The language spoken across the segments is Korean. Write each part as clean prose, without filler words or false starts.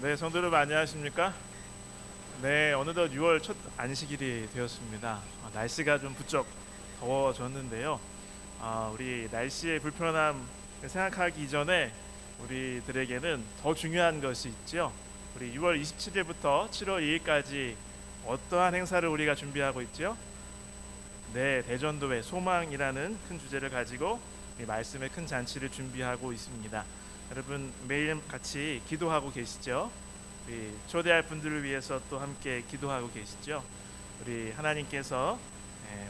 네, 성도 여러분 안녕하십니까? 네, 어느덧 6월 첫 안식일이 되었습니다. 날씨가 좀 부쩍 더워졌는데요. 우리 날씨의 불편함 생각하기 이전에 우리들에게는 더 중요한 것이 있죠. 우리 6월 27일부터 7월 2일까지 어떠한 행사를 우리가 준비하고 있죠? 네, 대전도회 소망이라는 큰 주제를 가지고 이 말씀의 큰 잔치를 준비하고 있습니다. 여러분 매일 같이 기도하고 계시죠? 우리 초대할 분들을 위해서 또 함께 기도하고 계시죠? 우리 하나님께서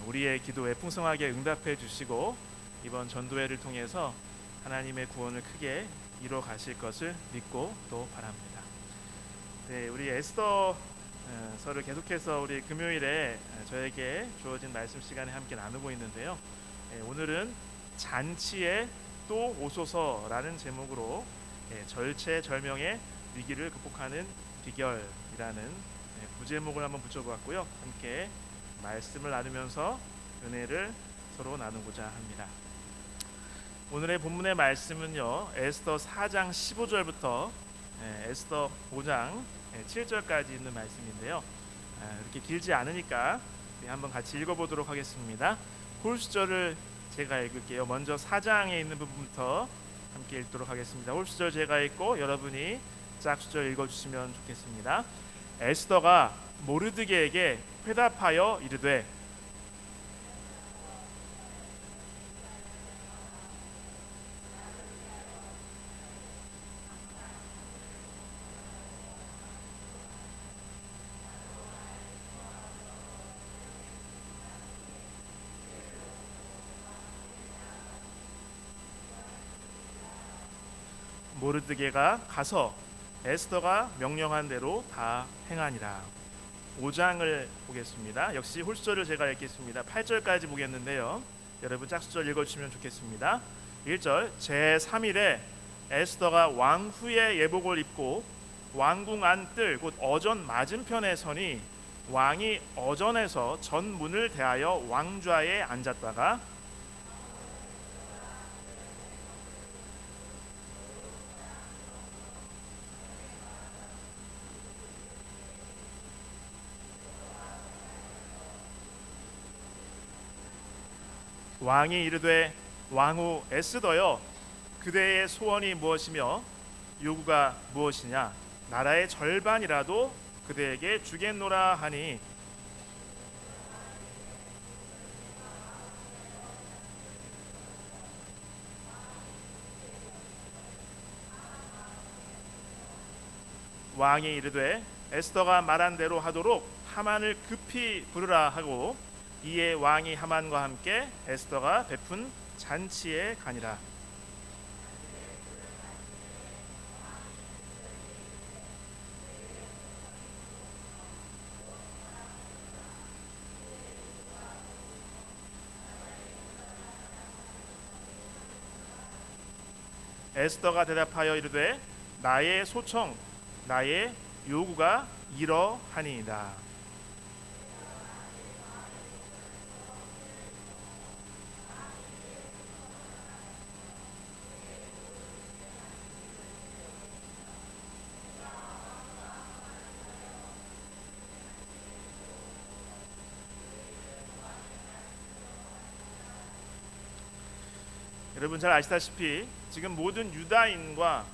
우리의 기도에 풍성하게 응답해 주시고 이번 전도회를 통해서 하나님의 구원을 크게 이뤄 가실 것을 믿고 또 바랍니다. 네, 우리 에스더서를 계속해서 우리 금요일에 저에게 주어진 말씀 시간에 함께 나누고 있는데요. 오늘은 잔치에 또 오소서라는 제목으로 절체절명의 위기를 극복하는 비결이라는 부제목을 한번 붙여보았고요. 함께 말씀을 나누면서 은혜를 서로 나누고자 합니다. 오늘의 본문의 말씀은요, 에스더 4장 15절부터 에스더 5장 7절까지 있는 말씀인데요. 이렇게 길지 않으니까 한번 같이 읽어보도록 하겠습니다. 홀수절을 제가 읽을게요. 먼저 4장에 있는 부분부터 함께 읽도록 하겠습니다. 홀수절 제가 읽고 여러분이 짝수절 읽어주시면 좋겠습니다. 에스더가 모르드게에게 회답하여 이르되 모르드게가 가서 에스더가 명령한 대로 다 행하니라. 5장을 보겠습니다. 역시 홀수절을 제가 읽겠습니다. 8절까지 보겠는데요. 여러분 짝수절 읽어주시면 좋겠습니다. 1절 제3일에 에스더가 왕후의 예복을 입고 왕궁 안 뜰 곧 어전 맞은편에 서니 왕이 어전에서 전문을 대하여 왕좌에 앉았다가 왕이 이르되 왕후 에스더여 그대의 소원이 무엇이며 요구가 무엇이냐 나라의 절반이라도 그대에게 주겠노라 하니 왕이 이르되 에스더가 말한 대로 하도록 하만을 급히 부르라 하고 이에 왕이 하만과 함께 에스더가 베푼 잔치에 가니라. 에스더가 대답하여 이르되 나의 소청 나의 요구가 이러하니이다. 여러분 잘 아시다시피 지금 모든 유다인과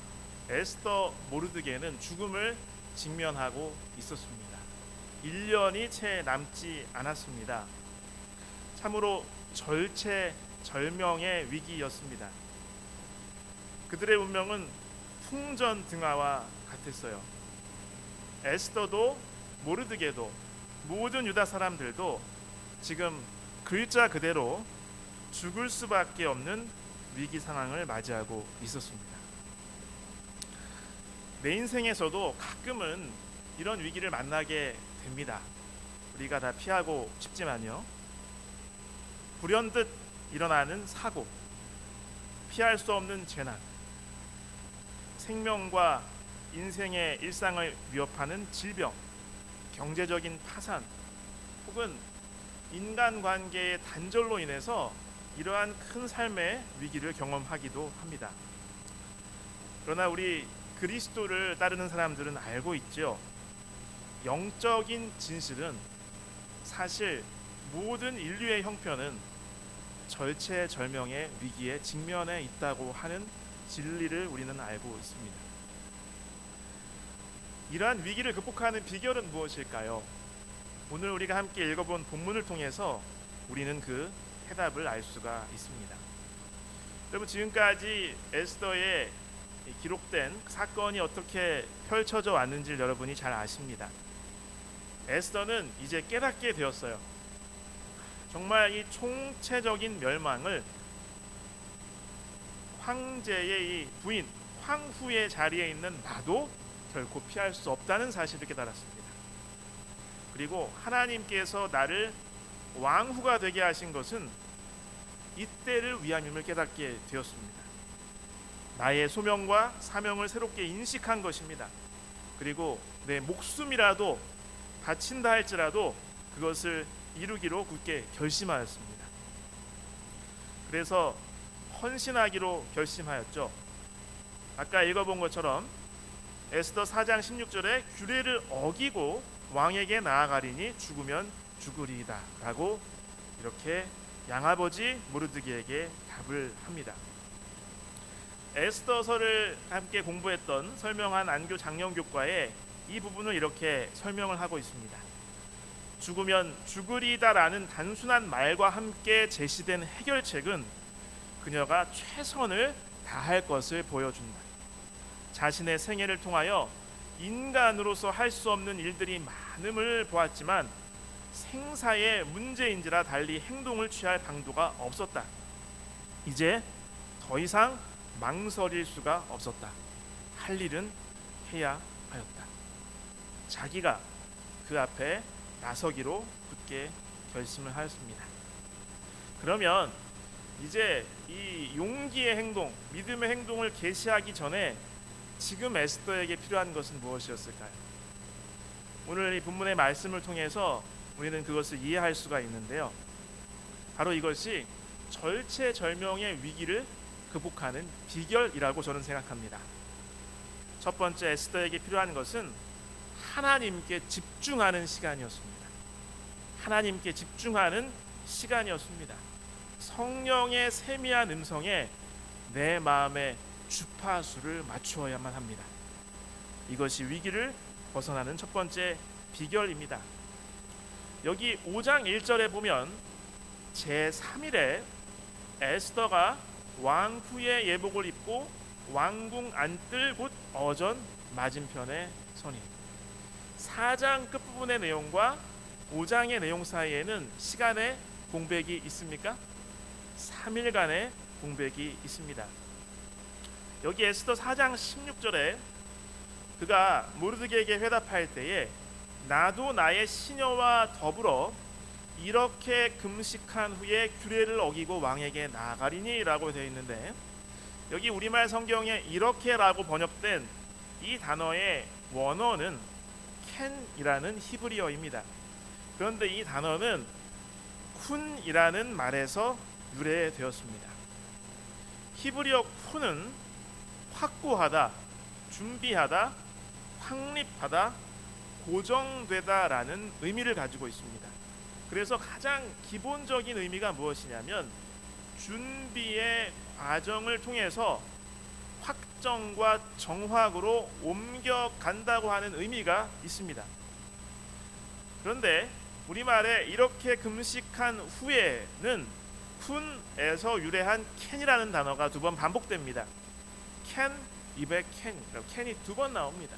에스더 모르드게는 죽음을 직면하고 있었습니다. 1년이 채 남지 않았습니다. 참으로 절체절명의 위기였습니다. 그들의 운명은 풍전등화와 같았어요. 에스더도 모르드게도 모든 유다 사람들도 지금 글자 그대로 죽을 수밖에 없는 위기 상황을 맞이하고 있었습니다. 내 인생에서도 가끔은 이런 위기를 만나게 됩니다. 우리가 다 피하고 싶지만요. 불현듯 일어나는 사고, 피할 수 없는 재난, 생명과 인생의 일상을 위협하는 질병, 경제적인 파산, 혹은 인간관계의 단절로 인해서 이러한 큰 삶의 위기를 경험하기도 합니다. 그러나 우리 그리스도를 따르는 사람들은 알고 있죠. 영적인 진실은 사실 모든 인류의 형편은 절체절명의 위기에 직면해 있다고 하는 진리를 우리는 알고 있습니다. 이러한 위기를 극복하는 비결은 무엇일까요? 오늘 우리가 함께 읽어본 본문을 통해서 우리는 그 해답을 알 수가 있습니다. 여러분, 지금까지 에스더에 기록된 사건이 어떻게 펼쳐져 왔는지 여러분이 잘 아십니다. 에스더는 이제 깨닫게 되었어요. 정말 이 총체적인 멸망을 황제의 이 부인 황후의 자리에 있는 나도 결코 피할 수 없다는 사실을 깨달았습니다. 그리고 하나님께서 나를 왕후가 되게 하신 것은 이때를 위함임을 깨닫게 되었습니다. 나의 소명과 사명을 새롭게 인식한 것입니다. 그리고 내 목숨이라도 바친다 할지라도 그것을 이루기로 굳게 결심하였습니다. 그래서 헌신하기로 결심하였죠. 아까 읽어본 것처럼 에스더 4장 16절에 규례를 어기고 왕에게 나아가리니 죽으면 죽으리이다 라고 이렇게 양아버지 모르드게에게 답을 합니다. 에스더서를 함께 공부했던 설명한 안교 장년교과에 이 부분을 이렇게 설명을 하고 있습니다. 죽으면 죽으리다라는 단순한 말과 함께 제시된 해결책은 그녀가 최선을 다할 것을 보여준다. 자신의 생애를 통하여 인간으로서 할 수 없는 일들이 많음을 보았지만 생사의 문제인지라 달리 행동을 취할 방도가 없었다. 이제 더 이상 망설일 수가 없었다. 할 일은 해야 하였다. 자기가 그 앞에 나서기로 굳게 결심을 하였습니다. 그러면 이제 이 용기의 행동, 믿음의 행동을 계시하기 전에 지금 에스더에게 필요한 것은 무엇이었을까요? 오늘 이 본문의 말씀을 통해서 우리는 그것을 이해할 수가 있는데요. 바로 이것이 절체절명의 위기를 극복하는 비결이라고 저는 생각합니다. 첫 번째, 에스더에게 필요한 것은 하나님께 집중하는 시간이었습니다. 하나님께 집중하는 시간이었습니다. 성령의 세미한 음성에 내 마음의 주파수를 맞추어야만 합니다. 이것이 위기를 벗어나는 첫 번째 비결입니다. 여기 5장 1절에 보면 제3일에 에스더가 왕후의 예복을 입고 왕궁 안뜰 곳 어전 맞은편에 서니, 4장 끝부분의 내용과 5장의 내용 사이에는 시간의 공백이 있습니까? 3일간의 공백이 있습니다. 여기 에스더 4장 16절에 그가 모르드게에게 회답할 때에 나도 나의 시녀와 더불어 이렇게 금식한 후에 규례를 어기고 왕에게 나아가리니 라고 되어 있는데, 여기 우리말 성경에 이렇게라고 번역된 이 단어의 원어는 캔이라는 히브리어입니다. 그런데 이 단어는 쿤이라는 말에서 유래되었습니다. 히브리어 쿤은 확고하다, 준비하다, 확립하다, 고정되다라는 의미를 가지고 있습니다. 그래서 가장 기본적인 의미가 무엇이냐면 준비의 과정을 통해서 확정과 정확으로 옮겨간다고 하는 의미가 있습니다. 그런데 우리말에 이렇게 금식한 후에는 쿤에서 유래한 캔이라는 단어가 두 번 반복됩니다. 캔, 입에 캔, 캔이 두 번 나옵니다.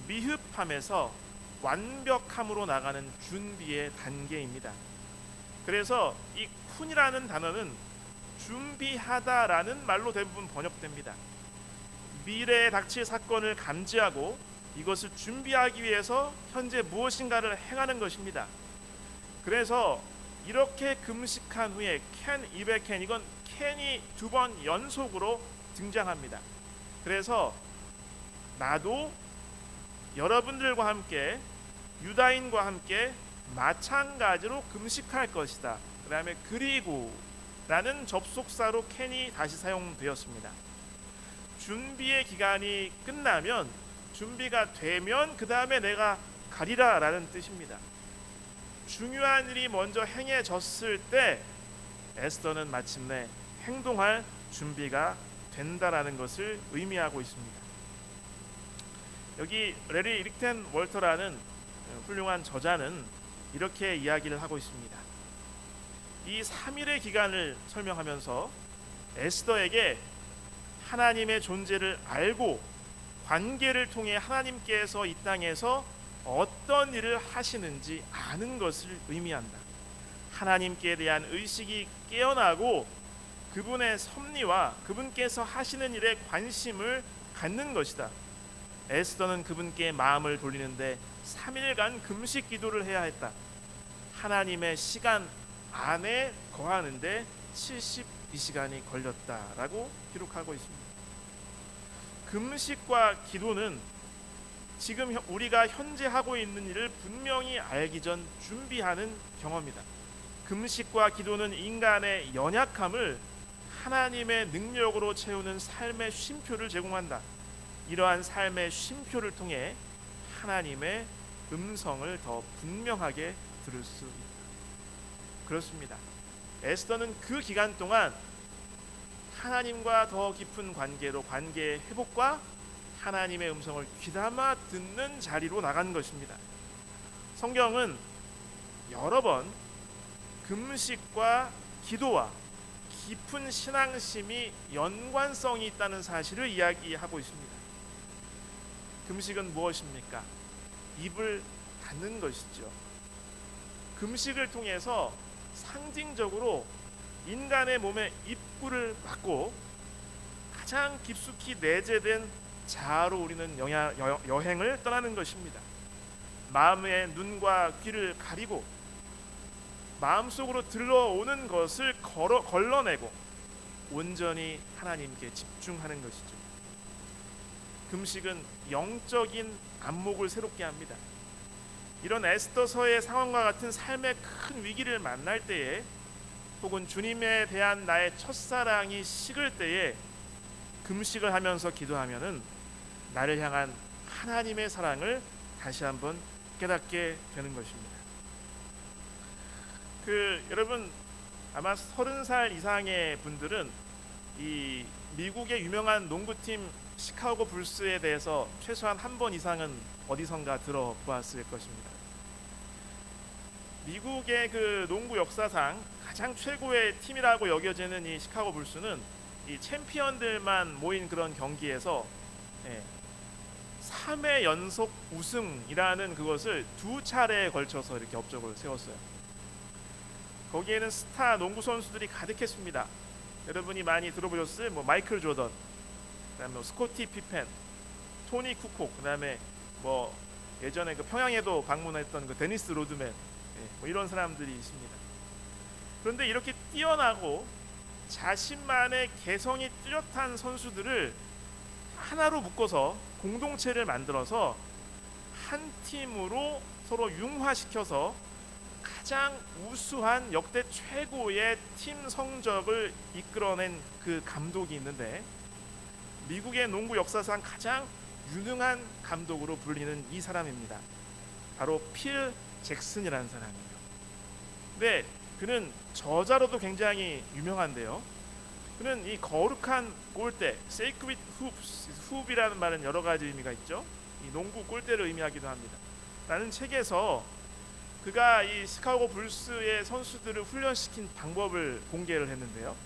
미흡함에서 완벽함으로 나가는 준비의 단계입니다. 그래서 이 쿤이라는 단어는 준비하다라는 말로 대부분 번역됩니다. 미래에 닥칠 사건을 감지하고 이것을 준비하기 위해서 현재 무엇인가를 행하는 것입니다. 그래서 이렇게 금식한 후에 캔, 입에 캔, 이건 캔이 두 번 연속으로 등장합니다. 그래서 나도 여러분들과 함께 유다인과 함께 마찬가지로 금식할 것이다. 그 다음에 그리고 라는 접속사로 캔이 다시 사용되었습니다. 준비의 기간이 끝나면, 준비가 되면 그 다음에 내가 가리라 라는 뜻입니다. 중요한 일이 먼저 행해졌을 때 에스더는 마침내 행동할 준비가 된다라는 것을 의미하고 있습니다. 여기 레리 릭텐 월터라는 훌륭한 저자는 이렇게 이야기를 하고 있습니다. 이 3일의 기간을 설명하면서 에스더에게 하나님의 존재를 알고 관계를 통해 하나님께서 이 땅에서 어떤 일을 하시는지 아는 것을 의미한다. 하나님께 대한 의식이 깨어나고 그분의 섭리와 그분께서 하시는 일에 관심을 갖는 것이다. 에스더는 그분께 마음을 돌리는데 3일간 금식 기도를 해야 했다. 하나님의 시간 안에 거하는데 72시간이 걸렸다라고 기록하고 있습니다. 금식과 기도는 지금 우리가 현재 하고 있는 일을 분명히 알기 전 준비하는 경험이다. 금식과 기도는 인간의 연약함을 하나님의 능력으로 채우는 삶의 쉼표를 제공한다. 이러한 삶의 쉼표를 통해 하나님의 음성을 더 분명하게 들을 수 있다. 그렇습니다. 에스더는 그 기간 동안 하나님과 더 깊은 관계로 관계의 회복과 하나님의 음성을 귀담아 듣는 자리로 나간 것입니다. 성경은 여러 번 금식과 기도와 깊은 신앙심이 연관성이 있다는 사실을 이야기하고 있습니다. 금식은 무엇입니까? 입을 닫는 것이죠. 금식을 통해서 상징적으로 인간의 몸에 입구를 막고 가장 깊숙이 내재된 자아로 우리는 여행을 떠나는 것입니다. 마음의 눈과 귀를 가리고 마음속으로 들러오는 것을 걸러내고 온전히 하나님께 집중하는 것이죠. 금식은 영적인 안목을 새롭게 합니다. 이런 에스더서의 상황과 같은 삶의 큰 위기를 만날 때에, 혹은 주님에 대한 나의 첫사랑이 식을 때에 금식을 하면서 기도하면은 나를 향한 하나님의 사랑을 다시 한번 깨닫게 되는 것입니다. 여러분 아마 30살 이상의 분들은 이 미국의 유명한 농구팀 시카고 불스에 대해서 최소한 한 번 이상은 어디선가 들어보았을 것입니다. 미국의 그 농구 역사상 가장 최고의 팀이라고 여겨지는 이 시카고 불스는 이 챔피언들만 모인 그런 경기에서 3회 연속 우승이라는 그것을 2차례에 걸쳐서 이렇게 업적을 세웠어요. 거기에는 스타 농구 선수들이 가득했습니다. 여러분이 많이 들어보셨을 마이클 조던, 그다음에 스코티 피펜, 토니 쿠콕, 그다음에 예전에 그 평양에도 방문했던 그 데니스 로드맨, 이런 사람들이 있습니다. 그런데 이렇게 뛰어나고 자신만의 개성이 뚜렷한 선수들을 하나로 묶어서 공동체를 만들어서 한 팀으로 서로 융화시켜서 가장 우수한 역대 최고의 팀 성적을 이끌어낸 그 감독이 있는데, 미국의 농구 역사상 가장 유능한 감독으로 불리는 이 사람입니다. 바로 필 잭슨이라는 사람이에요. 근데 그는 저자로도 굉장히 유명한데요. 그는 이 거룩한 골대, sacred hoops, 훅이라는 말은 여러 가지 의미가 있죠. 이 농구 골대를 의미하기도 합니다. 라는 책에서 그가 이 시카고 불스의 선수들을 훈련시킨 방법을 공개를 했는데요.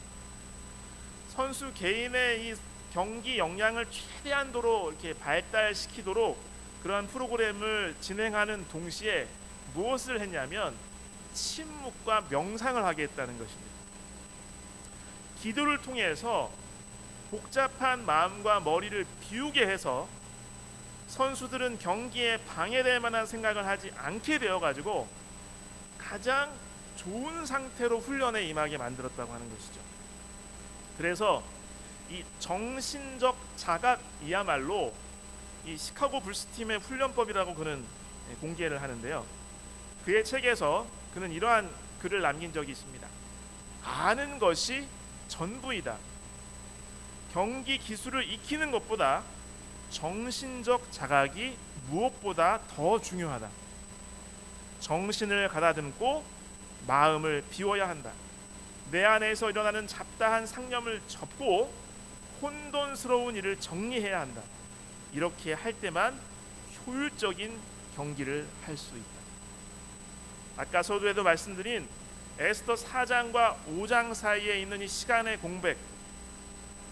선수 개인의 이 경기 역량을 최대한도로 이렇게 발달시키도록 그러한 프로그램을 진행하는 동시에 무엇을 했냐면 침묵과 명상을 하게 했다는 것입니다. 기도를 통해서 복잡한 마음과 머리를 비우게 해서 선수들은 경기에 방해될 만한 생각을 하지 않게 되어가지고 가장 좋은 상태로 훈련에 임하게 만들었다고 하는 것이죠. 그래서 이 정신적 자각이야말로 이 시카고 불스 팀의 훈련법이라고 그는 공개를 하는데요. 그의 책에서 그는 이러한 글을 남긴 적이 있습니다. 아는 것이 전부이다. 경기 기술을 익히는 것보다 정신적 자각이 무엇보다 더 중요하다. 정신을 가다듬고 마음을 비워야 한다. 내 안에서 일어나는 잡다한 상념을 접고 혼돈스러운 일을 정리해야 한다. 이렇게 할 때만 효율적인 경기를 할 수 있다. 아까 서두에도 말씀드린 에스더 4장과 5장 사이에 있는 이 시간의 공백,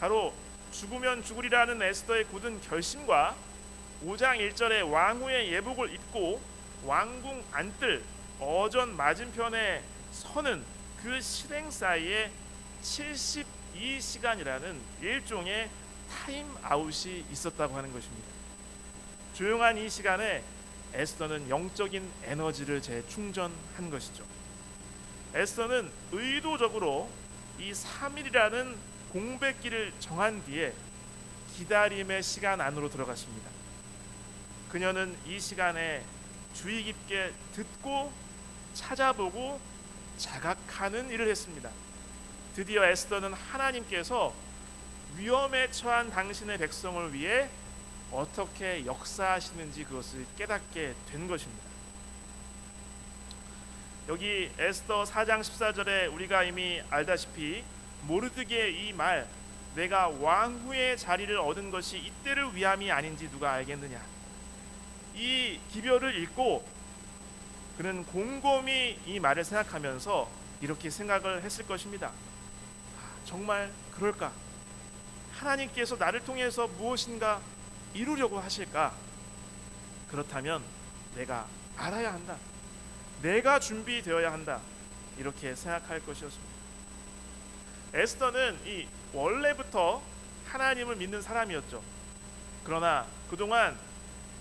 바로 죽으면 죽으리라는 에스더의 굳은 결심과 5장 1절에 왕후의 예복을 입고 왕궁 안뜰 어전 맞은편에 서는 그 실행 사이에 72시간이라는 일종의 타임아웃이 있었다고 하는 것입니다. 조용한 이 시간에 에스더는 영적인 에너지를 재충전한 것이죠. 에스더는 의도적으로 이 3일이라는 공백기를 정한 뒤에 기다림의 시간 안으로 들어갔습니다. 그녀는 이 시간에 주의 깊게 듣고 찾아보고 자각하는 일을 했습니다. 드디어 에스더는 하나님께서 위험에 처한 당신의 백성을 위해 어떻게 역사하시는지 그것을 깨닫게 된 것입니다. 여기 에스더 4장 14절에 우리가 이미 알다시피 모르드게의 이 말, 내가 왕후의 자리를 얻은 것이 이때를 위함이 아닌지 누가 알겠느냐. 이 기별을 읽고 그는 곰곰이 이 말을 생각하면서 이렇게 생각을 했을 것입니다. 정말 그럴까? 하나님께서 나를 통해서 무엇인가 이루려고 하실까? 그렇다면 내가 알아야 한다. 내가 준비되어야 한다. 이렇게 생각할 것이었습니다. 에스더는 이 원래부터 하나님을 믿는 사람이었죠. 그러나 그동안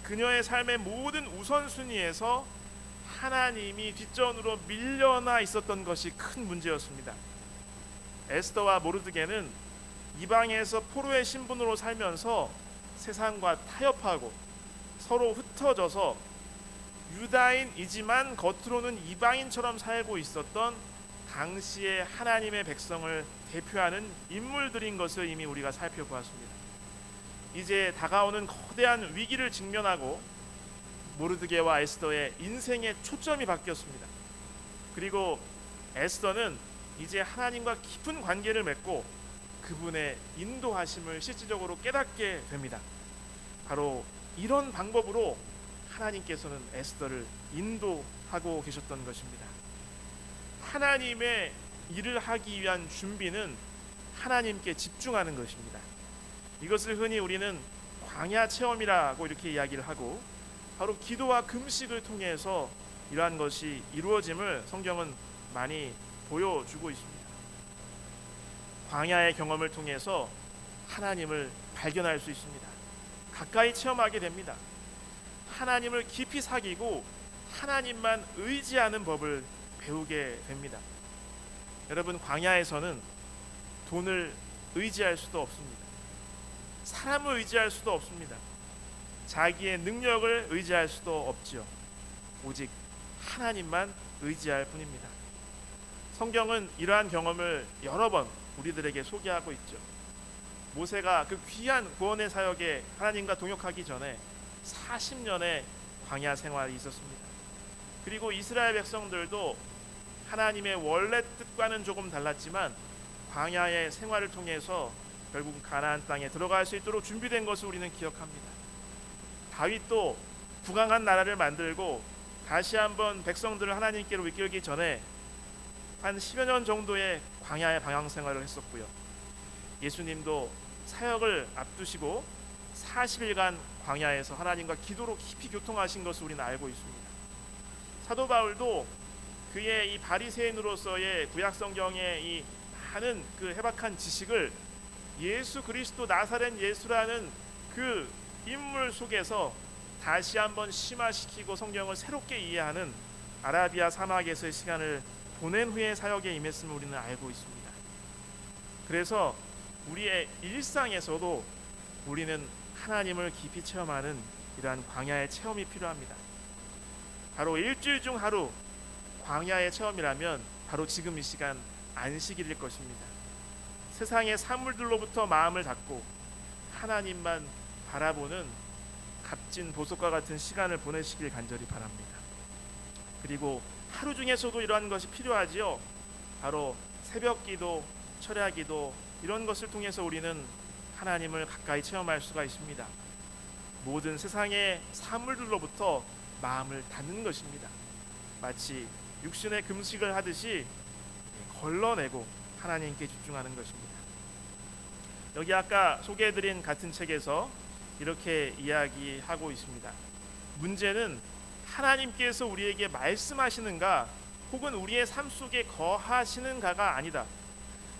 그녀의 삶의 모든 우선순위에서 하나님이 뒷전으로 밀려나 있었던 것이 큰 문제였습니다. 에스더와 모르드게는 이방에서 포로의 신분으로 살면서 세상과 타협하고 서로 흩어져서 유다인이지만 겉으로는 이방인처럼 살고 있었던 당시의 하나님의 백성을 대표하는 인물들인 것을 이미 우리가 살펴보았습니다. 이제 다가오는 거대한 위기를 직면하고 모르드게와 에스더의 인생의 초점이 바뀌었습니다. 그리고 에스더는 이제 하나님과 깊은 관계를 맺고 그분의 인도하심을 실질적으로 깨닫게 됩니다. 바로 이런 방법으로 하나님께서는 에스더를 인도하고 계셨던 것입니다. 하나님의 일을 하기 위한 준비는 하나님께 집중하는 것입니다. 이것을 흔히 우리는 광야 체험이라고 이렇게 이야기를 하고, 바로 기도와 금식을 통해서 이러한 것이 이루어짐을 성경은 많이 보여주고 있습니다. 광야의 경험을 통해서 하나님을 발견할 수 있습니다. 가까이 체험하게 됩니다. 하나님을 깊이 사귀고 하나님만 의지하는 법을 배우게 됩니다. 여러분, 광야에서는 돈을 의지할 수도 없습니다. 사람을 의지할 수도 없습니다. 자기의 능력을 의지할 수도 없지요. 오직 하나님만 의지할 뿐입니다. 성경은 이러한 경험을 여러 번 우리들에게 소개하고 있죠. 모세가 그 귀한 구원의 사역에 하나님과 동역하기 전에 40년의 광야 생활이 있었습니다. 그리고 이스라엘 백성들도 하나님의 원래 뜻과는 조금 달랐지만 광야의 생활을 통해서 결국 가나안 땅에 들어갈 수 있도록 준비된 것을 우리는 기억합니다. 다윗도 부강한 나라를 만들고 다시 한번 백성들을 하나님께로 이끌기 전에 한 10여 년 정도의 광야의 방황 생활을 했었고요. 예수님도 사역을 앞두시고 40일간 광야에서 하나님과 기도로 깊이 교통하신 것을 우리는 알고 있습니다. 사도 바울도 그의 이 바리새인으로서의 구약 성경의 이 많은 그 해박한 지식을 예수 그리스도 나사렛 예수라는 그 인물 속에서 다시 한번 심화시키고 성경을 새롭게 이해하는 아라비아 사막에서의 시간을 보낸 후에 사역에 임했음을 우리는 알고 있습니다. 그래서 우리의 일상에서도 우리는 하나님을 깊이 체험하는 이러한 광야의 체험이 필요합니다. 바로 일주일 중 하루 광야의 체험이라면 바로 지금 이 시간 안식일일 것입니다. 세상의 사물들로부터 마음을 닫고 하나님만 바라보는 값진 보석과 같은 시간을 보내시길 간절히 바랍니다. 그리고 하루 중에서도 이러한 것이 필요하지요. 바로 새벽 기도, 철야 기도, 이런 것을 통해서 우리는 하나님을 가까이 체험할 수가 있습니다. 모든 세상의 사물들로부터 마음을 닫는 것입니다. 마치 육신의 금식을 하듯이 걸러내고 하나님께 집중하는 것입니다. 여기 아까 소개해드린 같은 책에서 이렇게 이야기하고 있습니다. 문제는 하나님께서 우리에게 말씀하시는가 혹은 우리의 삶 속에 거하시는가가 아니다.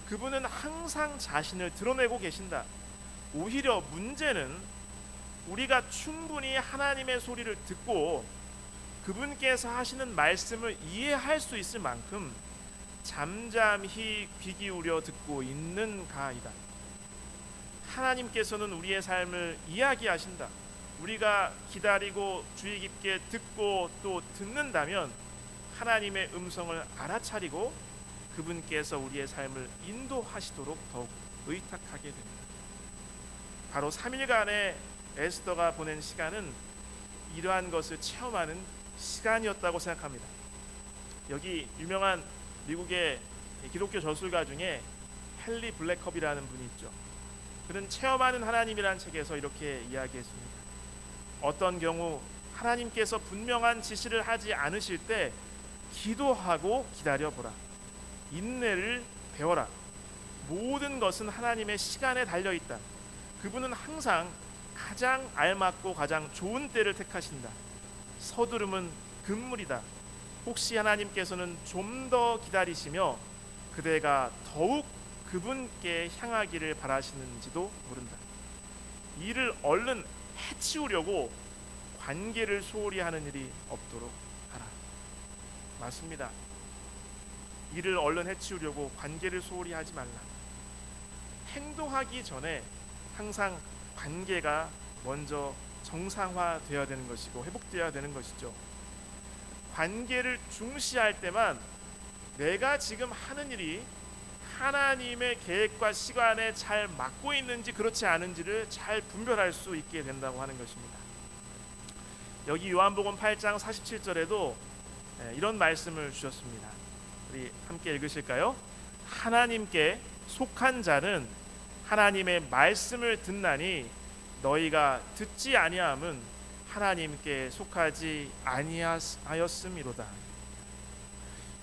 그분은 항상 자신을 드러내고 계신다. 오히려 문제는 우리가 충분히 하나님의 소리를 듣고 그분께서 하시는 말씀을 이해할 수 있을 만큼 잠잠히 귀 기울여 듣고 있는가이다. 하나님께서는 우리의 삶을 이야기하신다. 우리가 기다리고 주의 깊게 듣고 또 듣는다면 하나님의 음성을 알아차리고 그분께서 우리의 삶을 인도하시도록 더욱 의탁하게 됩니다. 바로 3일간의 에스더가 보낸 시간은 이러한 것을 체험하는 시간이었다고 생각합니다. 여기 유명한 미국의 기독교 저술가 중에 헨리 블랙컵이라는 분이 있죠. 그는 체험하는 하나님이라는 책에서 이렇게 이야기했습니다. 어떤 경우 하나님께서 분명한 지시를 하지 않으실 때 기도하고 기다려보라. 인내를 배워라. 모든 것은 하나님의 시간에 달려있다. 그분은 항상 가장 알맞고 가장 좋은 때를 택하신다. 서두름은 금물이다. 혹시 하나님께서는 좀 더 기다리시며 그대가 더욱 그분께 향하기를 바라시는지도 모른다. 이를 얼른 해치우려고 관계를 소홀히 하는 일이 없도록 하라. 맞습니다. 이를 얼른 해치우려고 관계를 소홀히 하지 말라. 행동하기 전에 항상 관계가 먼저 정상화되어야 되는 것이고 회복되어야 되는 것이죠. 관계를 중시할 때만 내가 지금 하는 일이 하나님의 계획과 시간에 잘 맞고 있는지 그렇지 않은지를 잘 분별할 수 있게 된다고 하는 것입니다. 여기 요한복음 8장 47절에도 이런 말씀을 주셨습니다. 우리 함께 읽으실까요? 하나님께 속한 자는 하나님의 말씀을 듣나니 너희가 듣지 아니함은 하나님께 속하지 아니하였음이로다.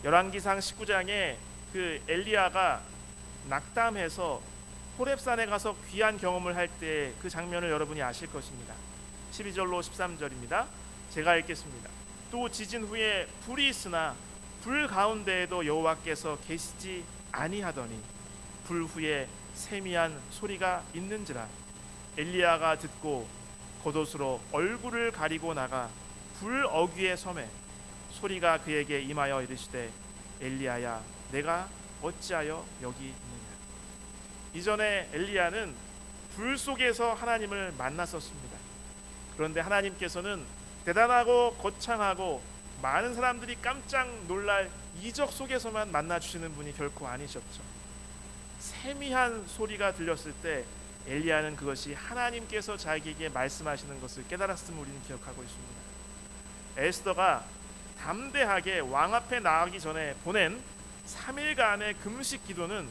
열왕기상 19장에 그 엘리야가 낙담해서 호렙산에 가서 귀한 경험을 할 때 그 장면을 여러분이 아실 것입니다. 12절로 13절입니다. 제가 읽겠습니다. 또 지진 후에 불이 있으나 불 가운데에도 여호와께서 계시지 아니하더니 불 후에 세미한 소리가 있는지라. 엘리야가 듣고 겉옷으로 얼굴을 가리고 나가 불 어귀에 섬에 소리가 그에게 임하여 이르시되 엘리야야 내가 어찌하여 여기 있느냐. 이전에 엘리야는 불 속에서 하나님을 만났었습니다. 그런데 하나님께서는 대단하고 거창하고 많은 사람들이 깜짝 놀랄 이적 속에서만 만나주시는 분이 결코 아니셨죠. 세미한 소리가 들렸을 때 엘리야는 그것이 하나님께서 자기에게 말씀하시는 것을 깨달았음을 우리는 기억하고 있습니다. 에스더가 담대하게 왕 앞에 나가기 전에 보낸 3일간의 금식 기도는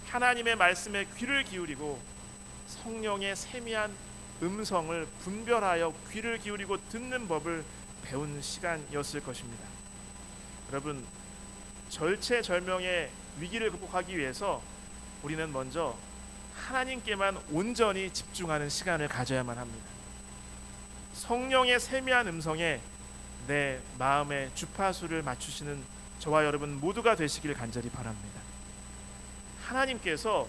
하나님의 말씀에 귀를 기울이고 성령의 세미한 음성을 분별하여 귀를 기울이고 듣는 법을 배운 시간이었을 것입니다. 여러분, 절체절명의 위기를 극복하기 위해서 우리는 먼저 하나님께만 온전히 집중하는 시간을 가져야만 합니다. 성령의 세미한 음성에 내 마음의 주파수를 맞추시는 저와 여러분 모두가 되시길 간절히 바랍니다. 하나님께서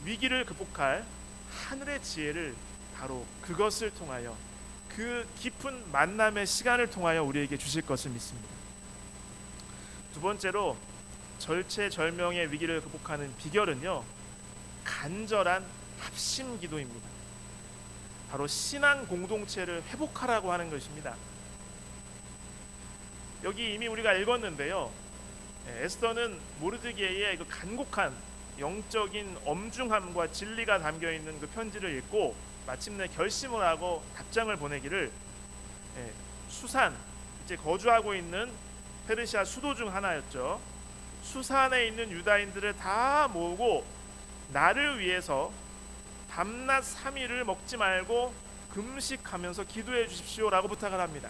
위기를 극복할 하늘의 지혜를 바로 그것을 통하여 그 깊은 만남의 시간을 통하여 우리에게 주실 것을 믿습니다. 두 번째로 절체절명의 위기를 극복하는 비결은요, 간절한 합심 기도입니다. 바로 신앙 공동체를 회복하라고 하는 것입니다. 여기 이미 우리가 읽었는데요, 에스더는 모르드게의 그 간곡한 영적인 엄중함과 진리가 담겨 있는 그 편지를 읽고 마침내 결심을 하고 답장을 보내기를, 수산, 이제 거주하고 있는 페르시아 수도 중 하나였죠. 수산에 있는 유다인들을 다 모으고 나를 위해서 밤낮 3일을 먹지 말고 금식하면서 기도해 주십시오라고 부탁을 합니다.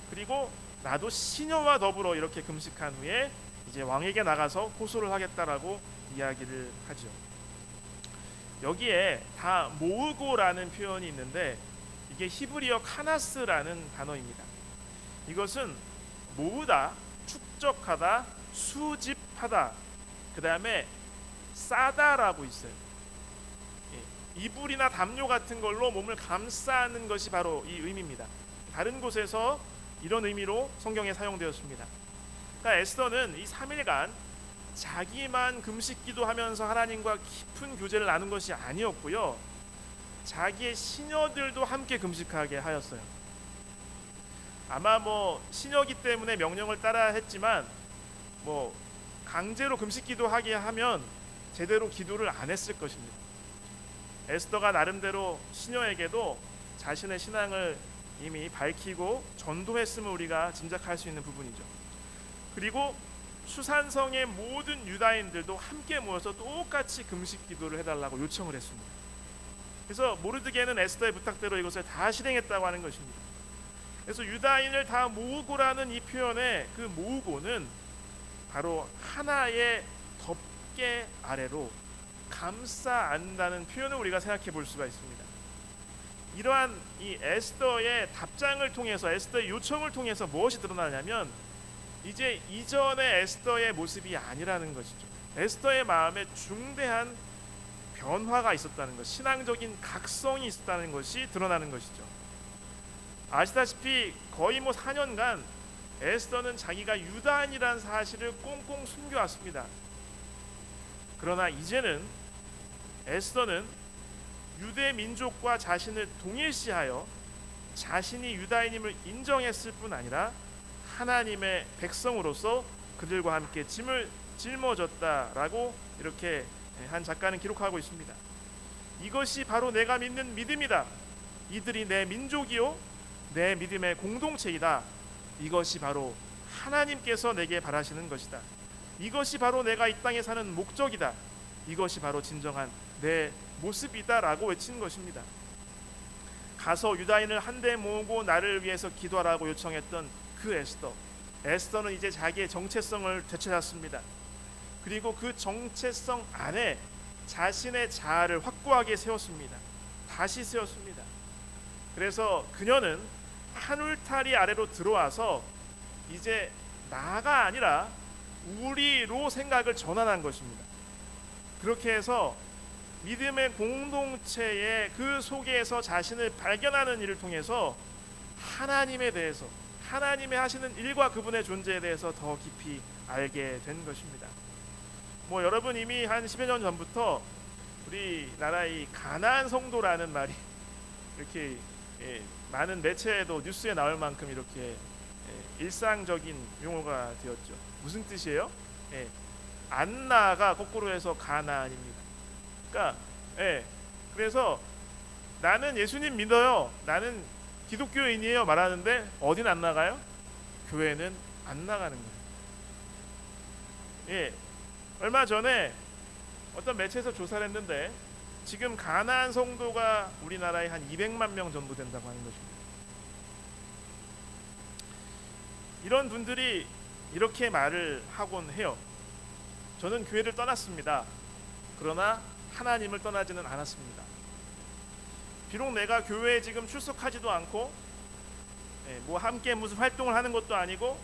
그리고 나도 시녀와 더불어 이렇게 금식한 후에 이제 왕에게 나가서 호소를 하겠다라고 이야기를 하죠. 여기에 다 모으고라는 표현이 있는데 이게 히브리어 카나스라는 단어입니다. 이것은 모으다, 축적하다, 수집하다, 그 다음에 싸다라고 있어요. 이불이나 담요 같은 걸로 몸을 감싸는 것이 바로 이 의미입니다. 다른 곳에서 이런 의미로 성경에 사용되었습니다. 그러니까 에스더는 이 3일간 자기만 금식 기도하면서 하나님과 깊은 교제를 나눈 것이 아니었고요, 자기의 시녀들도 함께 금식하게 하였어요. 아마 시녀기 때문에 명령을 따라 했지만 강제로 금식 기도하게 하면 제대로 기도를 안 했을 것입니다. 에스더가 나름대로 시녀에게도 자신의 신앙을 이미 밝히고 전도했음을 우리가 짐작할 수 있는 부분이죠. 그리고 수산성의 모든 유다인들도 함께 모여서 똑같이 금식 기도를 해달라고 요청을 했습니다. 그래서 모르드게는 에스더의 부탁대로 이것을 다 실행했다고 하는 것입니다. 그래서 유다인을 다 모으고라는 이 표현의 그 모으고는 바로 하나의 덮개 아래로 감싸 안다는 표현을 우리가 생각해 볼 수가 있습니다. 이러한 이 에스더의 답장을 통해서, 에스더의 요청을 통해서 무엇이 드러나냐면 이제 이전의 에스더의 모습이 아니라는 것이죠. 에스더의 마음에 중대한 변화가 있었다는 것, 신앙적인 각성이 있었다는 것이 드러나는 것이죠. 아시다시피 거의 4년간 에스더는 자기가 유다인이라는 사실을 꽁꽁 숨겨왔습니다. 그러나 이제는 에스더는 유대 민족과 자신을 동일시하여 자신이 유다인임을 인정했을 뿐 아니라 하나님의 백성으로서 그들과 함께 짐을 짊어졌다라고 이렇게 한 작가는 기록하고 있습니다. 이것이 바로 내가 믿는 믿음이다. 이들이 내 민족이요 내 믿음의 공동체이다. 이것이 바로 하나님께서 내게 바라시는 것이다. 이것이 바로 내가 이 땅에 사는 목적이다. 이것이 바로 진정한 내 모습이다 라고 외친 것입니다. 가서 유다인을 한데 모으고 나를 위해서 기도하라고 요청했던 그 에스더는 이제 자기의 정체성을 되찾았습니다. 그리고 그 정체성 안에 자신의 자아를 확고하게 세웠습니다. 다시 세웠습니다. 그래서 그녀는 한 울타리 아래로 들어와서 이제 나가 아니라 우리로 생각을 전환한 것입니다. 그렇게 해서 믿음의 공동체의 그 속에서 자신을 발견하는 일을 통해서 하나님에 대해서, 하나님의 하시는 일과 그분의 존재에 대해서 더 깊이 알게 된 것입니다. 여러분 이미 한 10여 년 전부터 우리나라의 가나안 성도라는 말이 이렇게 많은 매체에도 뉴스에 나올 만큼 이렇게 일상적인 용어가 되었죠. 무슨 뜻이에요? 안나가 거꾸로 해서 가나안입니다. 그러니까 그래서 나는 예수님 믿어요, 나는 기독교인이에요 말하는데 어디는 안 나가요? 교회는 안 나가는 거예요. 얼마 전에 어떤 매체에서 조사를 했는데 지금 가나안 성도가 우리나라에 한 200만 명 정도 된다고 하는 것입니다. 이런 분들이 이렇게 말을 하곤 해요. 저는 교회를 떠났습니다. 그러나 하나님을 떠나지는 않았습니다. 비록 내가 교회에 지금 출석하지도 않고 함께 무슨 활동을 하는 것도 아니고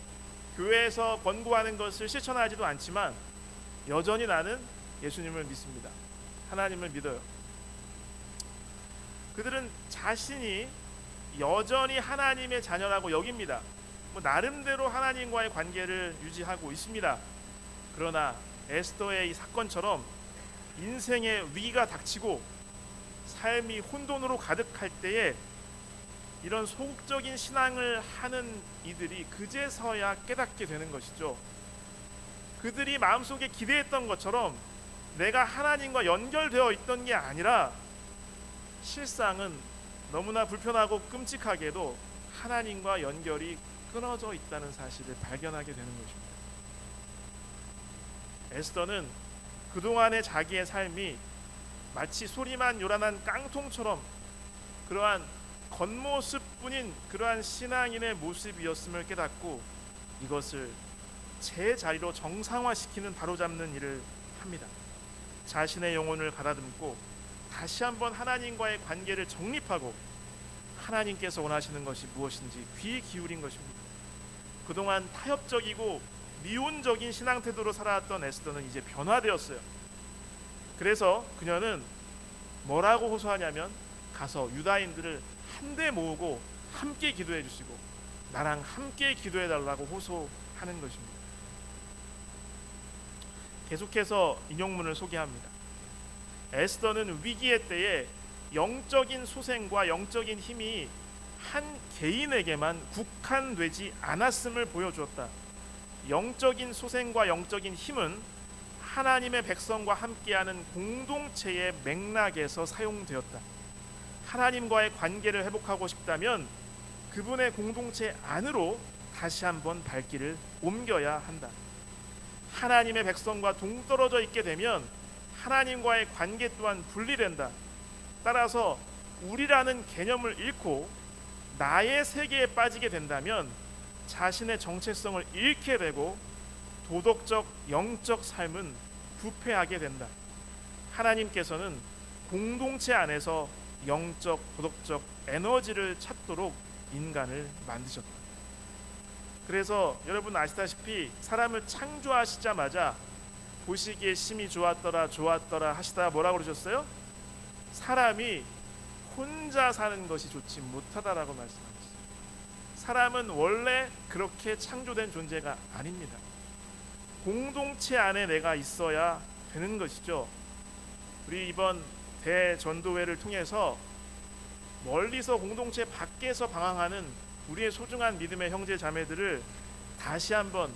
교회에서 권고하는 것을 실천하지도 않지만 여전히 나는 예수님을 믿습니다. 하나님을 믿어요. 그들은 자신이 여전히 하나님의 자녀라고 여깁니다. 나름대로 하나님과의 관계를 유지하고 있습니다. 그러나 에스더의 이 사건처럼 인생의 위기가 닥치고 삶이 혼돈으로 가득할 때에 이런 소극적인 신앙을 하는 이들이 그제서야 깨닫게 되는 것이죠. 그들이 마음속에 기대했던 것처럼 내가 하나님과 연결되어 있던 게 아니라 실상은 너무나 불편하고 끔찍하게도 하나님과 연결이 끊어져 있다는 사실을 발견하게 되는 것입니다. 에스더는 그동안의 자기의 삶이 마치 소리만 요란한 깡통처럼 그러한 겉모습뿐인 그러한 신앙인의 모습이었음을 깨닫고 이것을 제자리로 정상화시키는 바로잡는 일을 합니다. 자신의 영혼을 가다듬고 다시 한번 하나님과의 관계를 정립하고 하나님께서 원하시는 것이 무엇인지 귀 기울인 것입니다. 그동안 타협적이고 미온적인 신앙 태도로 살아왔던 에스더는 이제 변화되었어요. 그래서 그녀는 뭐라고 호소하냐면 가서 유다인들을 한데 모으고 함께 기도해 주시고 나랑 함께 기도해 달라고 호소하는 것입니다. 계속해서 인용문을 소개합니다. 에스더는 위기의 때에 영적인 소생과 영적인 힘이 한 개인에게만 국한되지 않았음을 보여주었다. 영적인 소생과 영적인 힘은 하나님의 백성과 함께하는 공동체의 맥락에서 사용되었다. 하나님과의 관계를 회복하고 싶다면 그분의 공동체 안으로 다시 한번 발길을 옮겨야 한다. 하나님의 백성과 동떨어져 있게 되면 하나님과의 관계 또한 분리된다. 따라서 우리라는 개념을 잃고 나의 세계에 빠지게 된다면 자신의 정체성을 잃게 되고 도덕적, 영적 삶은 부패하게 된다. 하나님께서는 공동체 안에서 영적, 도덕적 에너지를 찾도록 인간을 만드셨다. 그래서 여러분 아시다시피 사람을 창조하시자마자 보시기에 심히 좋았더라 하시다가 뭐라고 그러셨어요? 사람이 혼자 사는 것이 좋지 못하다라고 말씀하셨어요. 사람은 원래 그렇게 창조된 존재가 아닙니다. 공동체 안에 내가 있어야 되는 것이죠. 우리 이번 대전도회를 통해서 멀리서 공동체 밖에서 방황하는 우리의 소중한 믿음의 형제 자매들을 다시 한번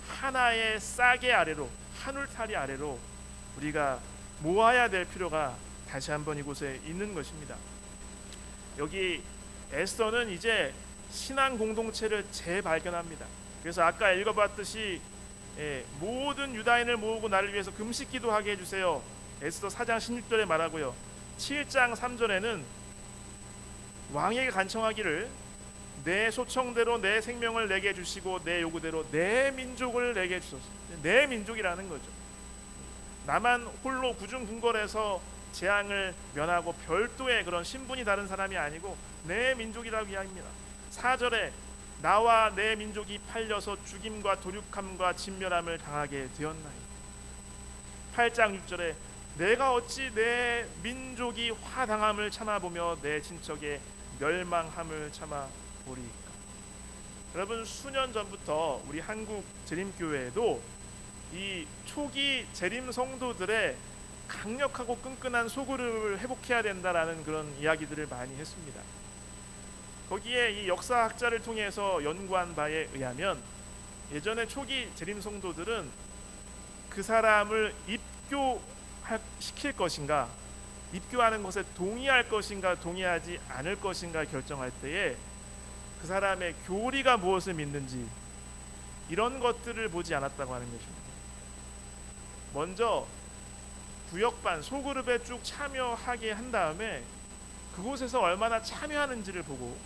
하나의 싸개 아래로, 한 울타리 아래로 우리가 모아야 될 필요가 다시 한번 이곳에 있는 것입니다. 여기 에스더는 이제 신앙 공동체를 재발견합니다. 그래서 아까 읽어봤듯이 모든 유다인을 모으고 나를 위해서 금식 기도하게 해주세요. 에스더 4장 16절에 말하고요. 7장 3절에는 왕에게 간청하기를 내 소청대로 내 생명을 내게 주시고 내 요구대로 내 민족을 내게 주소서. 내 민족이라는 거죠. 나만 홀로 구중궁궐에서 재앙을 면하고 별도의 그런 신분이 다른 사람이 아니고 내 민족이라고 이야기합니다. 4절에 나와 내 민족이 팔려서 죽임과 도륙함과 진멸함을 당하게 되었나이다. 8장 6절에 내가 어찌 내 민족이 화당함을 참아보며 내 친척의 멸망함을 참아보리까. 여러분 수년 전부터 우리 한국 재림교회에도 이 초기 재림 성도들의 강력하고 끈끈한 소그룹을 회복해야 된다라는 그런 이야기들을 많이 했습니다. 거기에 이 역사학자를 통해서 연구한 바에 의하면 예전에 초기 재림 성도들은 그 사람을 입교시킬 것인가, 입교하는 것에 동의할 것인가 동의하지 않을 것인가 결정할 때에 그 사람의 교리가 무엇을 믿는지 이런 것들을 보지 않았다고 하는 것입니다. 먼저 구역반 소그룹에 쭉 참여하게 한 다음에 그곳에서 얼마나 참여하는지를 보고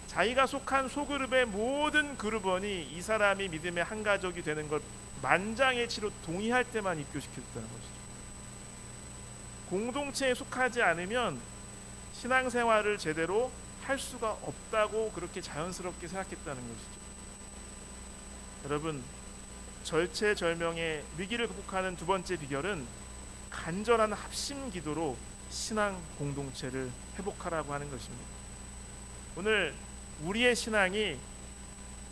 자기가 속한 소그룹의 모든 그룹원이 이 사람이 믿음의 한 가족이 되는 걸 만장일치로 동의할 때만 입교시켰다는 것이죠. 공동체에 속하지 않으면 신앙생활을 제대로 할 수가 없다고 그렇게 자연스럽게 생각했다는 것이죠. 여러분 절체절명의 위기를 극복하는 두 번째 비결은 간절한 합심 기도로 신앙 공동체를 회복하라고 하는 것입니다. 오늘 우리의 신앙이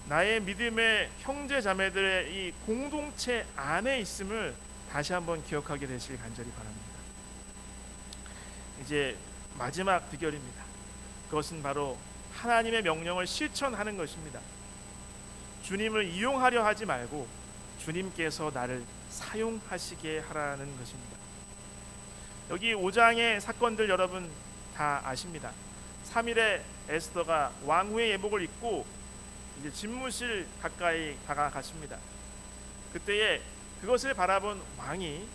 나의 믿음의 형제 자매들의 이 공동체 안에 있음을 다시 한번 기억하게 되시길 간절히 바랍니다. 이제 마지막 비결입니다. 그것은 바로 하나님의 명령을 실천하는 것입니다. 주님을 이용하려 하지 말고 주님께서 나를 사용하시게 하라는 것입니다. 여기 5장의 사건들 여러분 다 아십니다. 3일에 에스더가 왕후의 예복을 입고 이제 집무실 가까이 다가갔습니다. 그때에 그것을 바라본 왕이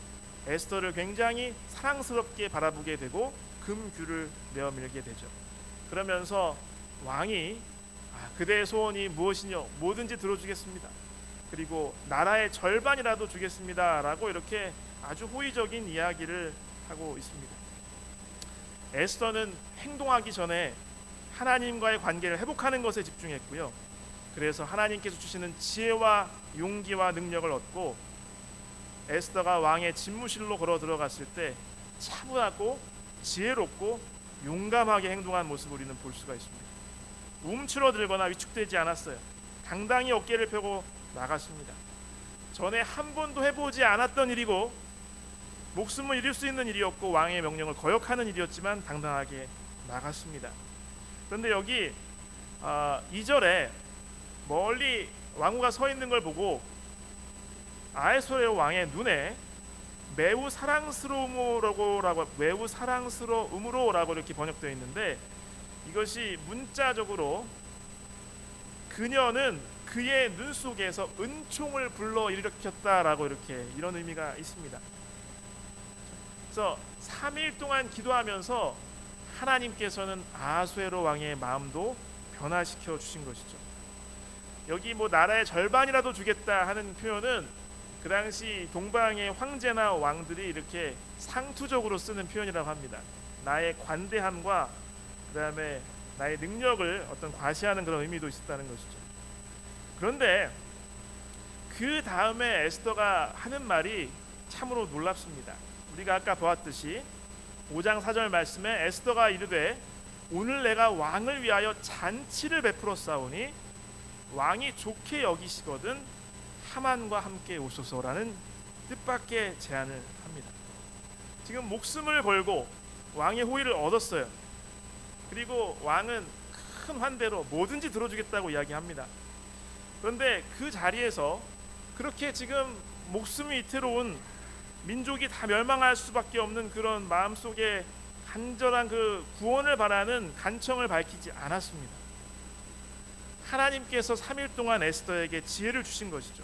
에스더를 굉장히 사랑스럽게 바라보게 되고 금규를 내어밀게 되죠. 그러면서 왕이 그대의 소원이 무엇이뇨? 뭐든지 들어주겠습니다. 그리고 나라의 절반이라도 주겠습니다. 라고 이렇게 아주 호의적인 이야기를 하고 있습니다. 에스더는 행동하기 전에 하나님과의 관계를 회복하는 것에 집중했고요. 그래서 하나님께서 주시는 지혜와 용기와 능력을 얻고 에스더가 왕의 집무실로 걸어 들어갔을 때 차분하고 지혜롭고 용감하게 행동한 모습을 우리는 볼 수가 있습니다. 움츠러들거나 위축되지 않았어요. 당당히 어깨를 펴고 나갔습니다. 전에 한 번도 해보지 않았던 일이고 목숨을 잃을 수 있는 일이었고 왕의 명령을 거역하는 일이었지만 당당하게 나갔습니다. 그런데 여기 2절에 멀리 왕후가 서 있는 걸 보고 아하수에로 왕의 눈에 매우 사랑스러움으로라고 이렇게 번역되어 있는데, 이것이 문자적으로 그녀는 그의 눈 속에서 은총을 불러 일으켰다라고 이런 의미가 있습니다. 그래서 3일 동안 기도하면서 하나님께서는 아하수에로 왕의 마음도 변화시켜 주신 것이죠. 여기 나라의 절반이라도 주겠다 하는 표현은 그 당시 동방의 황제나 왕들이 이렇게 상투적으로 쓰는 표현이라고 합니다. 나의 관대함과 그다음에 나의 능력을 과시하는 그런 의미도 있었다는 것이죠. 그런데 그 다음에 에스더가 하는 말이 참으로 놀랍습니다. 우리가 아까 보았듯이 5장 4절 말씀에 에스더가 이르되 오늘 내가 왕을 위하여 잔치를 베풀어 싸우니 왕이 좋게 여기시거든 하만과 함께 오소서라는 뜻밖의 제안을 합니다. 지금 목숨을 걸고 왕의 호의를 얻었어요. 그리고 왕은 큰 환대로 뭐든지 들어주겠다고 이야기합니다. 그런데 그 자리에서 그렇게 지금 목숨이 위태로운 민족이 다 멸망할 수밖에 없는 그런 마음속에 간절한 그 구원을 바라는 간청을 밝히지 않았습니다. 하나님께서 3일 동안 에스더에게 지혜를 주신 것이죠.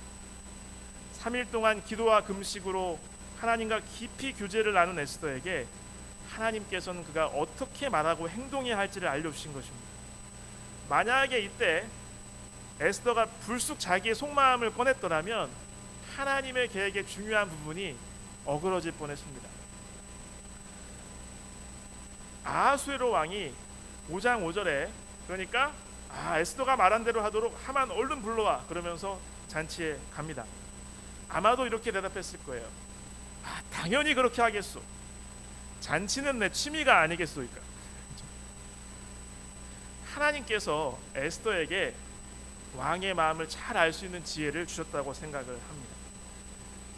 3일 동안 기도와 금식으로 하나님과 깊이 교제를 나눈 에스더에게 하나님께서는 그가 어떻게 말하고 행동해야 할지를 알려주신 것입니다. 만약에 이때 에스더가 불쑥 자기의 속마음을 꺼냈더라면 하나님의 계획의 중요한 부분이 어그러질 뻔했습니다. 아하수에로 왕이 5장 5절에 그러니까 에스더가 말한 대로 하도록 하만 얼른 불러와 그러면서 잔치에 갑니다. 아마도 이렇게 대답했을 거예요. 당연히 그렇게 하겠소. 잔치는 내 취미가 아니겠소이까. 하나님께서 에스더에게 왕의 마음을 잘 알 수 있는 지혜를 주셨다고 생각을 합니다.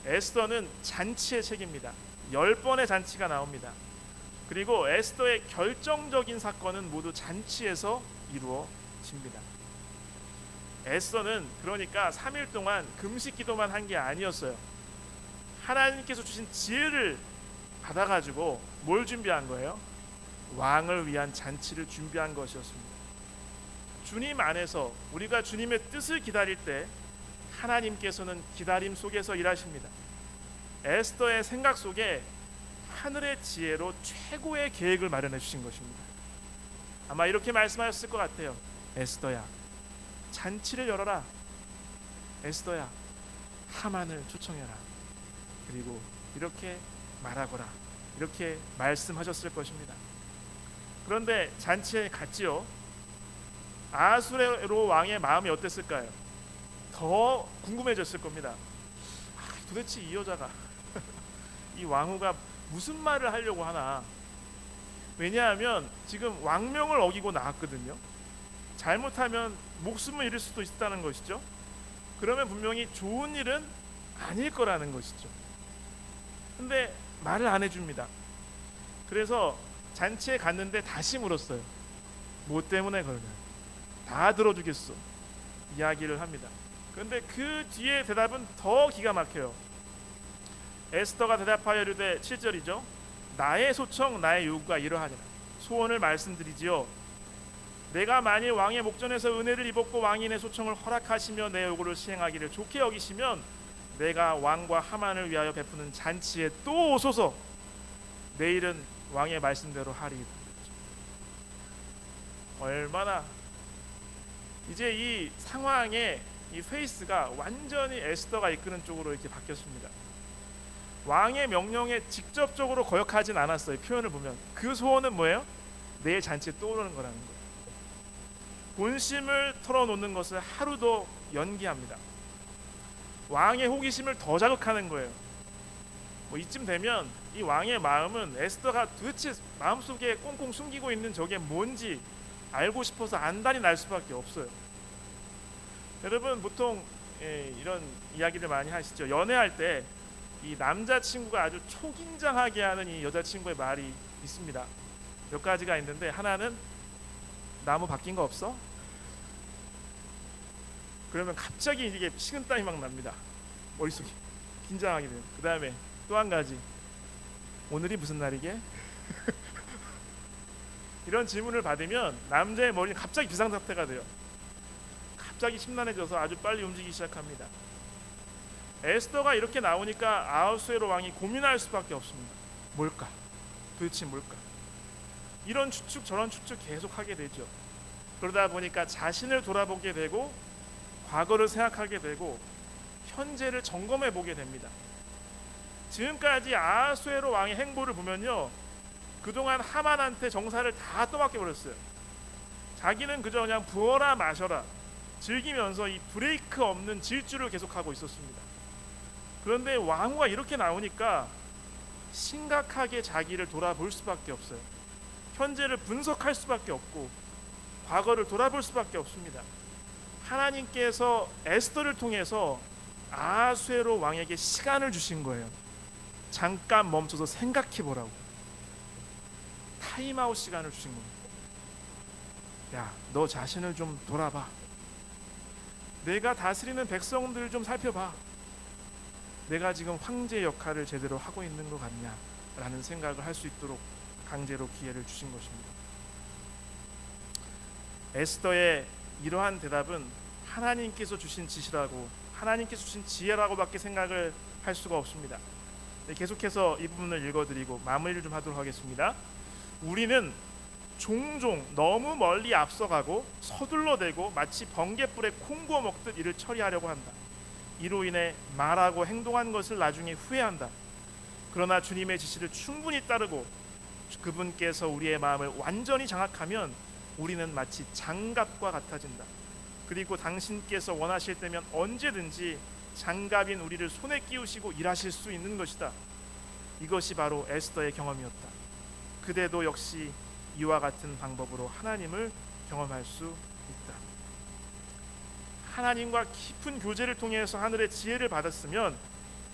에스더는 잔치의 책입니다. 10번의 잔치가 나옵니다. 그리고 에스더의 결정적인 사건은 모두 잔치에서 이루어집니다. 에스더는 그러니까 3일 동안 금식 기도만 한 게 아니었어요. 하나님께서 주신 지혜를 받아가지고 뭘 준비한 거예요? 왕을 위한 잔치를 준비한 것이었습니다. 주님 안에서 우리가 주님의 뜻을 기다릴 때 하나님께서는 기다림 속에서 일하십니다. 에스더의 생각 속에 하늘의 지혜로 최고의 계획을 마련해 주신 것입니다. 아마 이렇게 말씀하셨을 것 같아요. 에스더야, 잔치를 열어라. 에스더야, 하만을 초청해라. 그리고 이렇게 말하거라. 이렇게 말씀하셨을 것입니다. 그런데 잔치에 갔지요. 아하수에로 왕의 마음이 어땠을까요? 더 궁금해졌을 겁니다. 도대체 이 여자가 이 왕후가 무슨 말을 하려고 하나. 왜냐하면 지금 왕명을 어기고 나왔거든요. 잘못하면 목숨을 잃을 수도 있다는 것이죠. 그러면 분명히 좋은 일은 아닐 거라는 것이죠. 근데 말을 안 해줍니다. 그래서 잔치에 갔는데 다시 물었어요. 뭐 때문에 그러냐. 다 들어주겠어. 이야기를 합니다. 그런데 그 뒤에 대답은 더 기가 막혀요. 에스더가 대답하여 이르되 7절이죠. 나의 소청 나의 요구가 이러하니라. 소원을 말씀드리지요. 내가 만일 왕의 목전에서 은혜를 입었고 왕이 내 소청을 허락하시며 내 요구를 시행하기를 좋게 여기시면 내가 왕과 하만을 위하여 베푸는 잔치에 또 오소서. 내일은 왕의 말씀대로 하리이다. 얼마나 이제 이 상황에 이 페이스가 완전히 에스더가 이끄는 쪽으로 이렇게 바뀌었습니다. 왕의 명령에 직접적으로 거역하진 않았어요. 표현을 보면 그 소원은 뭐예요? 내일 잔치에 또 오르는 거라는 거예요. 본심을 털어놓는 것을 하루 더 연기합니다. 왕의 호기심을 더 자극하는 거예요. 이쯤 되면 이 왕의 마음은 에스더가 도대체 마음속에 꽁꽁 숨기고 있는 저게 뭔지 알고 싶어서 안달이 날 수밖에 없어요. 여러분 보통 이런 이야기를 많이 하시죠. 연애할 때 이 남자친구가 아주 초긴장하게 하는 이 여자친구의 말이 있습니다. 몇 가지가 있는데 하나는 나무 바뀐 거 없어? 그러면 갑자기 이게 식은땀이 막 납니다. 머릿속이 긴장하게 돼요. 그 다음에 또 한 가지, 오늘이 무슨 날이게? 이런 질문을 받으면 남자의 머리는 갑자기 비상사태가 돼요. 갑자기 심란해져서 아주 빨리 움직이기 시작합니다. 에스더가 이렇게 나오니까 아하수에로 왕이 고민할 수밖에 없습니다. 뭘까? 도대체 뭘까? 이런 추측 저런 추측 계속 하게 되죠. 그러다 보니까 자신을 돌아보게 되고 과거를 생각하게 되고 현재를 점검해 보게 됩니다. 지금까지 아하수에로 왕의 행보를 보면요, 그동안 하만한테 정사를 다 떠맡겨 버렸어요. 자기는 그저 그냥 부어라 마셔라 즐기면서 이 브레이크 없는 질주를 계속하고 있었습니다. 그런데 왕후가 이렇게 나오니까 심각하게 자기를 돌아볼 수밖에 없어요. 현재를 분석할 수밖에 없고 과거를 돌아볼 수밖에 없습니다. 하나님께서 에스더를 통해서 아하수에로 왕에게 시간을 주신 거예요. 잠깐 멈춰서 생각해 보라고. 타임아웃 시간을 주신 겁니다. 야, 너 자신을 좀 돌아봐. 내가 다스리는 백성들을 좀 살펴봐. 내가 지금 황제의 역할을 제대로 하고 있는 것 같냐? 라는 생각을 할 수 있도록 강제로 기회를 주신 것입니다. 에스더의 이러한 대답은 하나님께서 주신 지시라고, 하나님께서 주신 지혜라고밖에 생각을 할 수가 없습니다. 계속해서 이 부분을 읽어드리고 마무리를 좀 하도록 하겠습니다. 우리는 종종 너무 멀리 앞서가고 서둘러대고 마치 번갯불에 콩 구워 먹듯 일을 처리하려고 한다. 이로 인해 말하고 행동한 것을 나중에 후회한다. 그러나 주님의 지시를 충분히 따르고 그분께서 우리의 마음을 완전히 장악하면 우리는 마치 장갑과 같아진다. 그리고 당신께서 원하실 때면 언제든지 장갑인 우리를 손에 끼우시고 일하실 수 있는 것이다. 이것이 바로 에스더의 경험이었다. 그대도 역시 이와 같은 방법으로 하나님을 경험할 수 있다. 하나님과 깊은 교제를 통해서 하늘의 지혜를 받았으면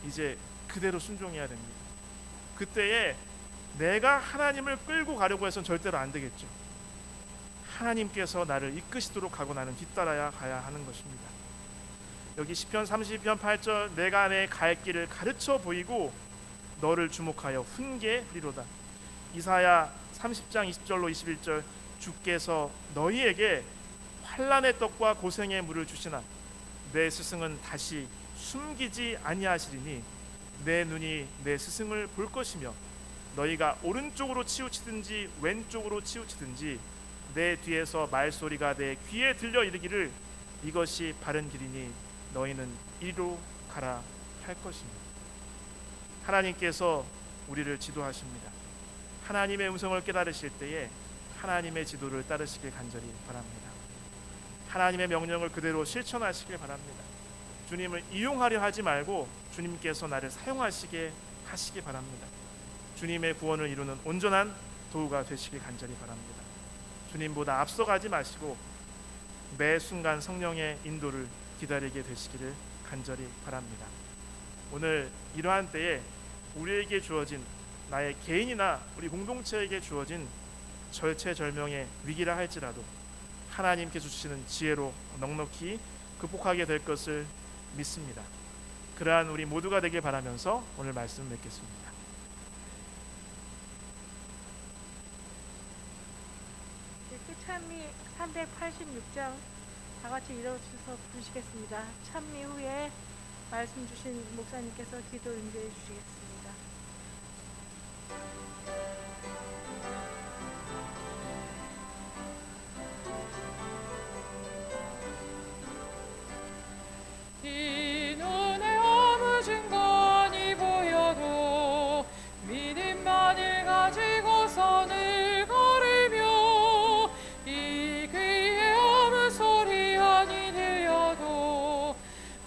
이제 그대로 순종해야 됩니다. 그때에 내가 하나님을 끌고 가려고 해서는 절대로 안 되겠죠. 하나님께서 나를 이끄시도록 하고 나는 뒤따라야 가야 하는 것입니다. 여기 시편 32편 8절, 내가 내 갈 길을 가르쳐 보이고 너를 주목하여 훈계하리로다. 이사야 30장 20절로 21절, 주께서 너희에게 환난의 떡과 고생의 물을 주시나 내 스승은 다시 숨기지 아니하시리니 내 눈이 내 스승을 볼 것이며 너희가 오른쪽으로 치우치든지 왼쪽으로 치우치든지 내 뒤에서 말소리가 내 귀에 들려 이르기를 이것이 바른 길이니 너희는 이리로 가라 할 것입니다. 하나님께서 우리를 지도하십니다. 하나님의 음성을 깨달으실 때에 하나님의 지도를 따르시길 간절히 바랍니다. 하나님의 명령을 그대로 실천하시길 바랍니다. 주님을 이용하려 하지 말고 주님께서 나를 사용하시게 하시기 바랍니다. 주님의 구원을 이루는 온전한 도구가 되시길 간절히 바랍니다. 주님보다 앞서가지 마시고 매 순간 성령의 인도를 기다리게 되시기를 간절히 바랍니다. 오늘 이러한 때에 우리에게 주어진, 나의 개인이나 우리 공동체에게 주어진 절체절명의 위기라 할지라도 하나님께서 주시는 지혜로 넉넉히 극복하게 될 것을 믿습니다. 그러한 우리 모두가 되길 바라면서 오늘 말씀 맺겠습니다. 찬미 386장 다 같이 일어서서 부르시겠습니다. 찬미 후에 말씀 주신 목사님께서 기도 인도해 주시겠습니다. 이 눈에 아무 증거니 보여도 믿음만을 가지고서 늘 걸으며 이 귀에 아무 소리 아니 들려도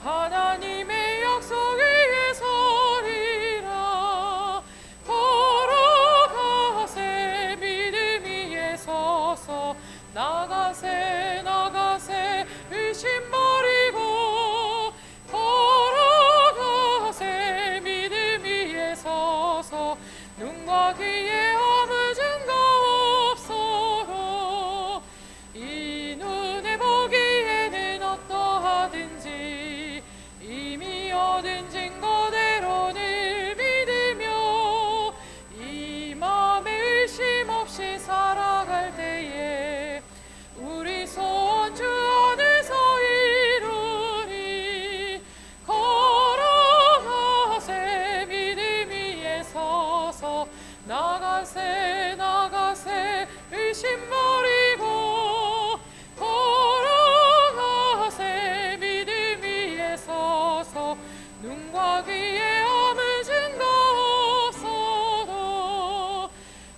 하나님의 약속 위에 서리라. 걸어가세 믿음 위에 서서 나가세 나가세 의심 버리고 걸어가세 믿음 위에 서서 눈과 귀에 아무 증거 없어도 이 눈에 보기에는 어떠하든지 이미 얻은 증거대로 늘 믿으며 이 마음에 의심 없이 살아갈 때에 우리 소원 주 안에서 이루리. 걸어가세 믿음 위에 서서 나가세 나가세 의심 버리고 걸어가세 믿음 위에 서서 눈과 귀에 아무 증거 없어도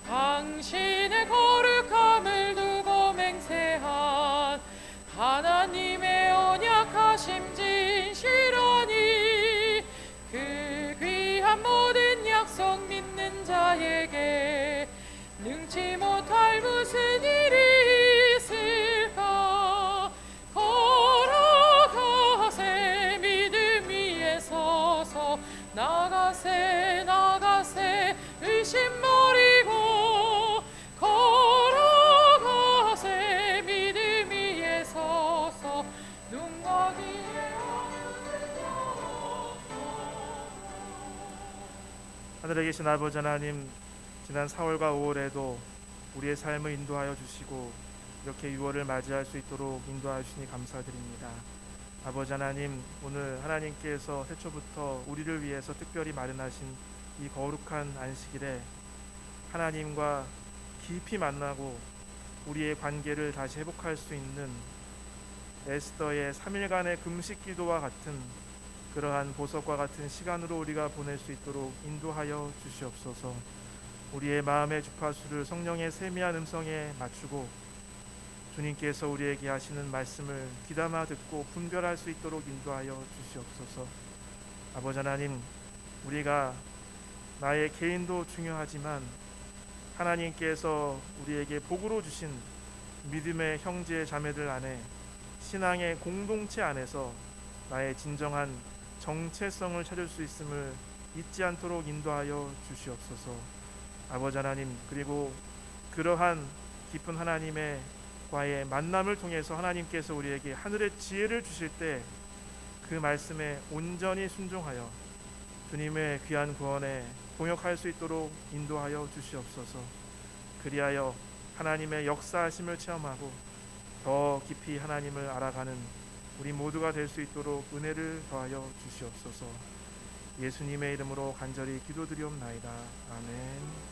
당신의 거룩함을 두고 맹세한 하나님의 언약하심 진실하니 그 귀한 모든 약속 믿는 자에게 능치 못할 무슨 일이 있을까. 걸어가세 믿음 위에 서서 나가세 나가세 의심 버리고 걸어가세 믿음 위에 서서 눈과 귀에 하늘에 계신 아버지 하나님, 지난 4월과 5월에도 우리의 삶을 인도하여 주시고 이렇게 6월을 맞이할 수 있도록 인도하여 주시니 감사드립니다. 아버지 하나님, 오늘 하나님께서 태초부터 우리를 위해서 특별히 마련하신 이 거룩한 안식일에 하나님과 깊이 만나고 우리의 관계를 다시 회복할 수 있는 에스더의 3일간의 금식 기도와 같은 그러한 보석과 같은 시간으로 우리가 보낼 수 있도록 인도하여 주시옵소서. 우리의 마음의 주파수를 성령의 세미한 음성에 맞추고 주님께서 우리에게 하시는 말씀을 귀담아 듣고 분별할 수 있도록 인도하여 주시옵소서. 아버지 하나님, 우리가 나의 개인도 중요하지만 하나님께서 우리에게 복으로 주신 믿음의 형제 자매들 안에 신앙의 공동체 안에서 나의 진정한 정체성을 찾을 수 있음을 잊지 않도록 인도하여 주시옵소서. 아버지 하나님, 그리고 그러한 깊은 하나님의 과의 만남을 통해서 하나님께서 우리에게 하늘의 지혜를 주실 때 그 말씀에 온전히 순종하여 주님의 귀한 구원에 동역할 수 있도록 인도하여 주시옵소서. 그리하여 하나님의 역사하심을 체험하고 더 깊이 하나님을 알아가는 우리 모두가 될 수 있도록 은혜를 더하여 주시옵소서. 예수님의 이름으로 간절히 기도드리옵나이다. 아멘.